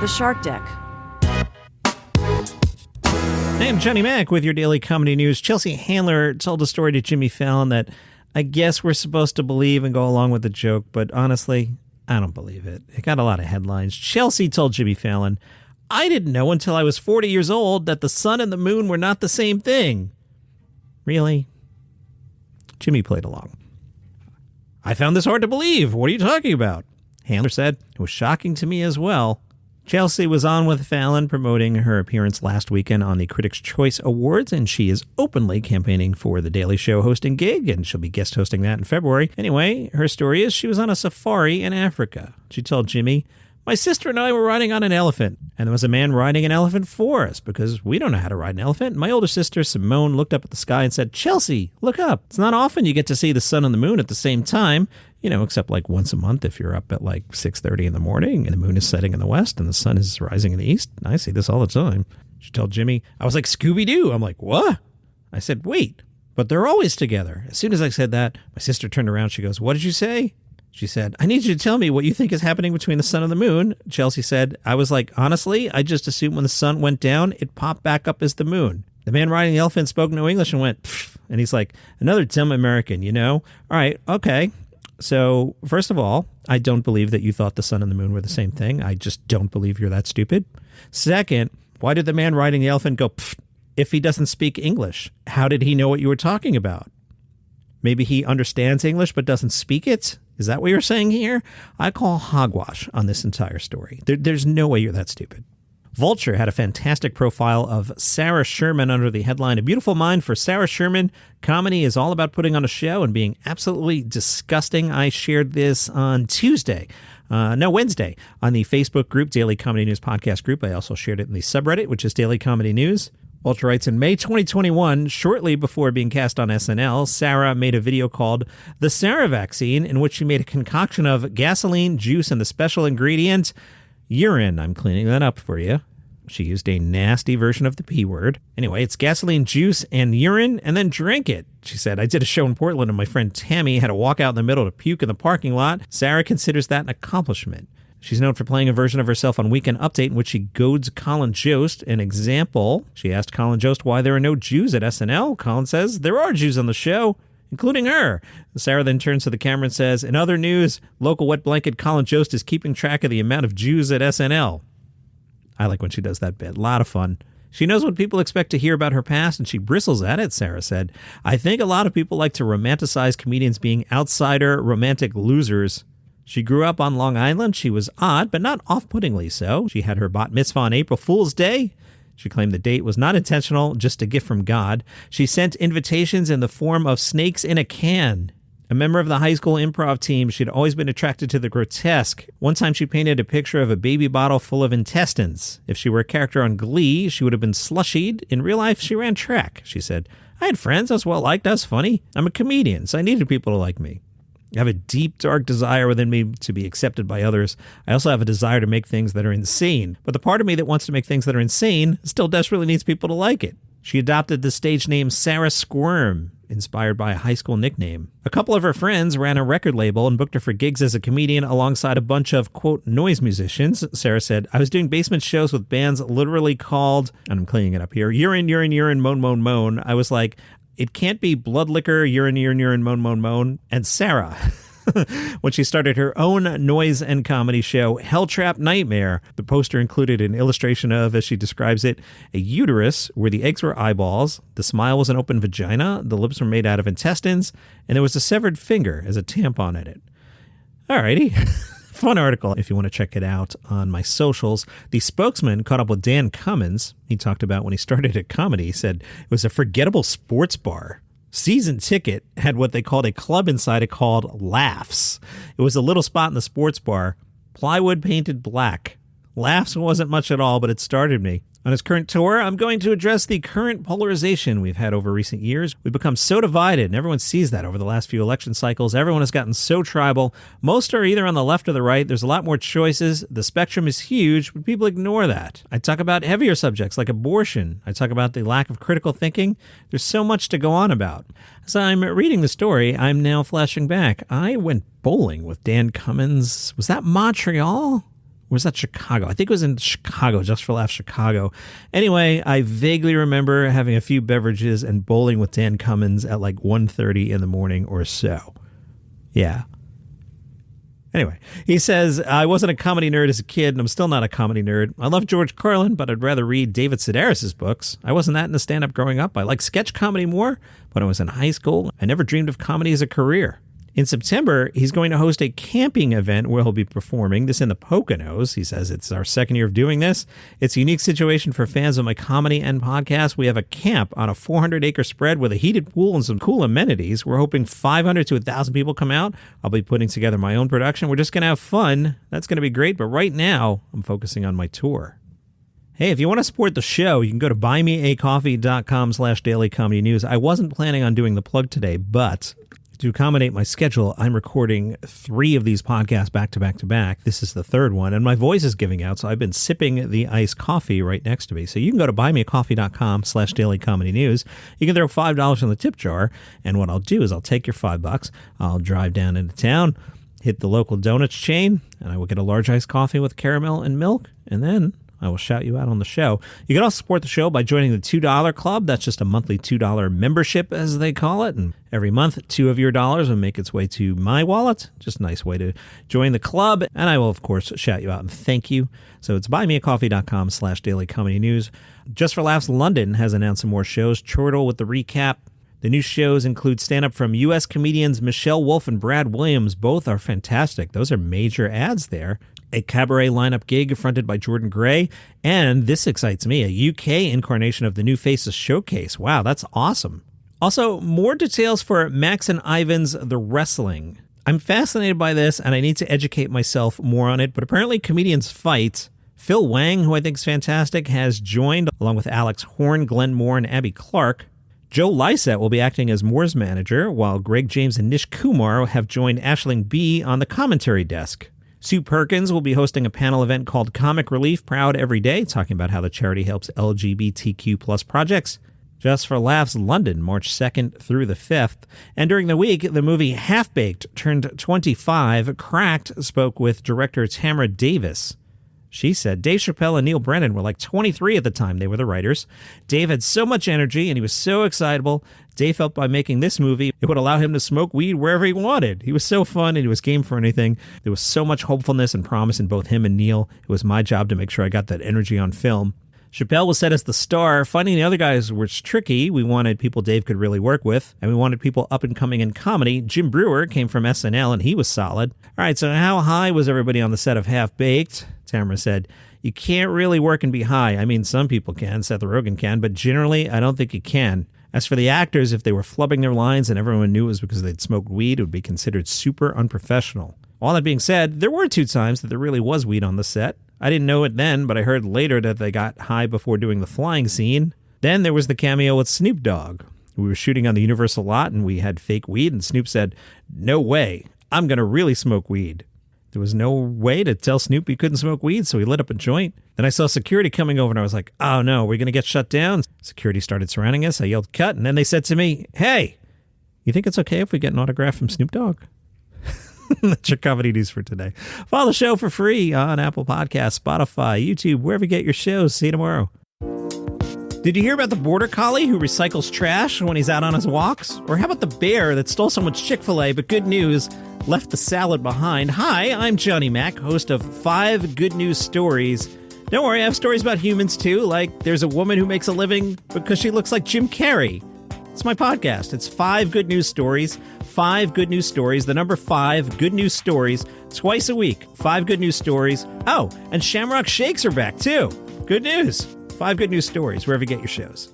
The Shark Deck. Hey, I'm Johnny Mac with your daily comedy news. Chelsea Handler told a story to Jimmy Fallon that I guess we're supposed to believe and go along with the joke, but honestly, I don't believe it. It got a lot of headlines. Chelsea told Jimmy Fallon, I didn't know until I was 40 years old that the sun and the moon were not the same thing. Really? Jimmy played along. I found this hard to believe. What are you talking about? Handler said, it was shocking to me as well. Chelsea was on with Fallon promoting her appearance last weekend on the Critics' Choice Awards, and she is openly campaigning for the Daily Show hosting gig, and she'll be guest hosting that in February. Anyway, her story is she was on a safari in Africa. She told Jimmy, my sister and I were riding on an elephant, and there was a man riding an elephant for us because we don't know how to ride an elephant. My older sister, Simone, looked up at the sky and said, Chelsea, look up. It's not often you get to see the sun and the moon at the same time, except like once a month if you're up at like 6:30 in the morning and the moon is setting in the west and the sun is rising in the east. I see this all the time. She told Jimmy, I was like, Scooby-Doo. I'm like, what? I said, wait, but they're always together. As soon as I said that, my sister turned around. She goes, what did you say? She said, I need you to tell me what you think is happening between the sun and the moon. Chelsea said, I was like, honestly, I just assumed when the sun went down, it popped back up as the moon. The man riding the elephant spoke no English and went, pfft. And he's like, another dumb American, All right, okay. So, first of all, I don't believe that you thought the sun and the moon were the same thing. I just don't believe you're that stupid. Second, why did the man riding the elephant go, pfft, if he doesn't speak English? How did he know what you were talking about? Maybe he understands English but doesn't speak it? Is that what you're saying here? I call hogwash on this entire story. There's no way you're that stupid. Vulture had a fantastic profile of Sarah Sherman under the headline, A Beautiful Mind for Sarah Sherman. Comedy is all about putting on a show and being absolutely disgusting. I shared this on Wednesday, on the Facebook group, Daily Comedy News Podcast Group. I also shared it in the subreddit, which is Daily Comedy News. Vulture writes, in May 2021, shortly before being cast on SNL, Sarah made a video called The Sarah Vaccine, in which she made a concoction of gasoline, juice, and the special ingredient, urine. I'm cleaning that up for you. She used a nasty version of the P word. Anyway, it's gasoline, juice, and urine, and then drink it. She said, I did a show in Portland, and my friend Tammy had to walk out in the middle to puke in the parking lot. Sarah considers that an accomplishment. She's known for playing a version of herself on Weekend Update in which she goads Colin Jost. An example, she asked Colin Jost why there are no Jews at SNL. Colin says, there are Jews on the show, including her. Sarah then turns to the camera and says, in other news, local wet blanket Colin Jost is keeping track of the amount of Jews at SNL. I like when she does that bit. A lot of fun. She knows what people expect to hear about her past, and she bristles at it, Sarah said. I think a lot of people like to romanticize comedians being outsider, romantic losers. She grew up on Long Island. She was odd, but not off-puttingly so. She had her bat mitzvah on April Fool's Day. She claimed the date was not intentional, just a gift from God. She sent invitations in the form of snakes in a can. A member of the high school improv team, she'd always been attracted to the grotesque. One time she painted a picture of a baby bottle full of intestines. If she were a character on Glee, she would have been slushied. In real life, she ran track. She said, I had friends. I was well-liked. I was funny. I'm a comedian, so I needed people to like me. I have a deep, dark desire within me to be accepted by others. I also have a desire to make things that are insane. But the part of me that wants to make things that are insane still desperately needs people to like it. She adopted the stage name Sarah Squirm, inspired by a high school nickname. A couple of her friends ran a record label and booked her for gigs as a comedian alongside a bunch of, quote, noise musicians. Sarah said, I was doing basement shows with bands literally called, and I'm cleaning it up here, urine, urine, urine, moan, moan, moan. I was like, it can't be blood liquor, urine, urine, urine, moan, moan, moan, and Sarah. When she started her own noise and comedy show, Helltrap Nightmare. The poster included an illustration of, as she describes it, a uterus where the eggs were eyeballs, the smile was an open vagina, the lips were made out of intestines, and there was a severed finger as a tampon in it. Alrighty. Fun article if you want to check it out on my socials. The spokesman caught up with Dan Cummins. He talked about when he started at comedy. He said it was a forgettable sports bar. Season Ticket had what they called a club inside it called Laughs. It was a little spot in the sports bar, plywood painted black. Laughs wasn't much at all, but it started me. On his current tour, I'm going to address the current polarization we've had over recent years. We've become so divided, and everyone sees that over the last few election cycles. Everyone has gotten so tribal. Most are either on the left or the right. There's a lot more choices. The spectrum is huge, but people ignore that. I talk about heavier subjects like abortion. I talk about the lack of critical thinking. There's so much to go on about. As I'm reading the story, I'm now flashing back. I went bowling with Dan Cummins. Was that Montreal? was that Chicago? I think it was in Chicago, Just for Laughs Chicago. Anyway, I vaguely remember having a few beverages and bowling with Dan Cummins at like 1:30 in the morning or so. Yeah. Anyway, he says, I wasn't a comedy nerd as a kid, and I'm still not a comedy nerd. I love George Carlin, but I'd rather read David Sedaris' books. I wasn't that into stand-up growing up. I like sketch comedy more. When I was in high school, I never dreamed of comedy as a career. In September, he's going to host a camping event where he'll be performing. This in the Poconos. He says it's our second year of doing this. It's a unique situation for fans of my comedy and podcast. We have a camp on a 400-acre spread with a heated pool and some cool amenities. We're hoping 500 to 1,000 people come out. I'll be putting together my own production. We're just going to have fun. That's going to be great. But right now, I'm focusing on my tour. Hey, if you want to support the show, you can go to buymeacoffee.com/dailycomedynews. I wasn't planning on doing the plug today, but to accommodate my schedule, I'm recording 3 of these podcasts back to back to back. This is the 3rd one, and my voice is giving out, so I've been sipping the iced coffee right next to me. So you can go to buymeacoffee.com/dailycomedynews. You can throw $5 in the tip jar, and what I'll do is I'll take your $5, I'll drive down into town, hit the local donuts chain, and I will get a large iced coffee with caramel and milk, and then I will shout you out on the show. You can also support the show by joining the $2 Club. That's just a monthly $2 membership, as they call it. And every month, 2 of your dollars will make its way to my wallet. Just a nice way to join the club. And I will, of course, shout you out and thank you. So it's buymeacoffee.com/dailycomedynews. Just for Laughs London has announced some more shows. Chortle with the recap. The new shows include stand-up from U.S. comedians Michelle Wolf and Brad Williams. Both are fantastic. Those are major ads there. A cabaret lineup gig fronted by Jordan Gray, and this excites me, a UK incarnation of the New Faces Showcase. Wow, that's awesome. Also, more details for Max and Ivan's The Wrestling. I'm fascinated by this, and I need to educate myself more on it, but apparently comedians fight. Phil Wang, who I think is fantastic, has joined, along with Alex Horn, Glenn Moore, and Abby Clark. Joe Lysett will be acting as Moore's manager, while Greg James and Nish Kumar have joined Aisling B on the commentary desk. Sue Perkins will be hosting a panel event called Comic Relief Proud Every Day, talking about how the charity helps LGBTQ plus projects. Just for Laughs London, March 2nd through the 5th. And during the week, the movie Half-Baked turned 25. Cracked spoke with director Tamara Davis. She said Dave Chapple and Neil Brennan were like 23 at the time they were the writers. Dave had so much energy and he was so excitable. Dave felt by making this movie, it would allow him to smoke weed wherever he wanted. He was so fun and he was game for anything. There was so much hopefulness and promise in both him and Neil. It was my job to make sure I got that energy on film. Chappelle was set as the star. Finding the other guys was tricky. We wanted people Dave could really work with, and we wanted people up and coming in comedy. Jim Brewer came from SNL, and he was solid. All right, so how high was everybody on the set of Half-Baked? Tamara said, you can't really work and be high. I mean, some people can. Seth Rogen can, but generally, I don't think you can. As for the actors, if they were flubbing their lines and everyone knew it was because they'd smoked weed, it would be considered super unprofessional. All that being said, there were 2 times that there really was weed on the set. I didn't know it then, but I heard later that they got high before doing the flying scene. Then there was the cameo with Snoop Dogg. We were shooting on the Universal lot and we had fake weed, and Snoop said, no way, I'm going to really smoke weed. There was no way to tell Snoop he couldn't smoke weed, so he lit up a joint. Then I saw security coming over and I was like, oh no, we're going to get shut down. Security started surrounding us. I yelled cut, and then they said to me, hey, you think it's okay if we get an autograph from Snoop Dogg? That's your comedy news for today. Follow the show for free on Apple Podcasts, Spotify, YouTube, wherever you get your shows. See you tomorrow. Did you hear about the border collie who recycles trash when he's out on his walks? Or how about the bear that stole someone's Chick-fil-A, but good news, left the salad behind? Hi, I'm Johnny Mac, host of 5 Good News Stories. Don't worry, I have stories about humans too, like there's a woman who makes a living because she looks like Jim Carrey. It's my podcast. It's 5 Good News Stories. 5 Good News Stories. The number 5 Good News Stories. Twice a week. 5 Good News Stories. Oh, and Shamrock Shakes are back too. Good news. 5 Good News Stories, wherever you get your shows.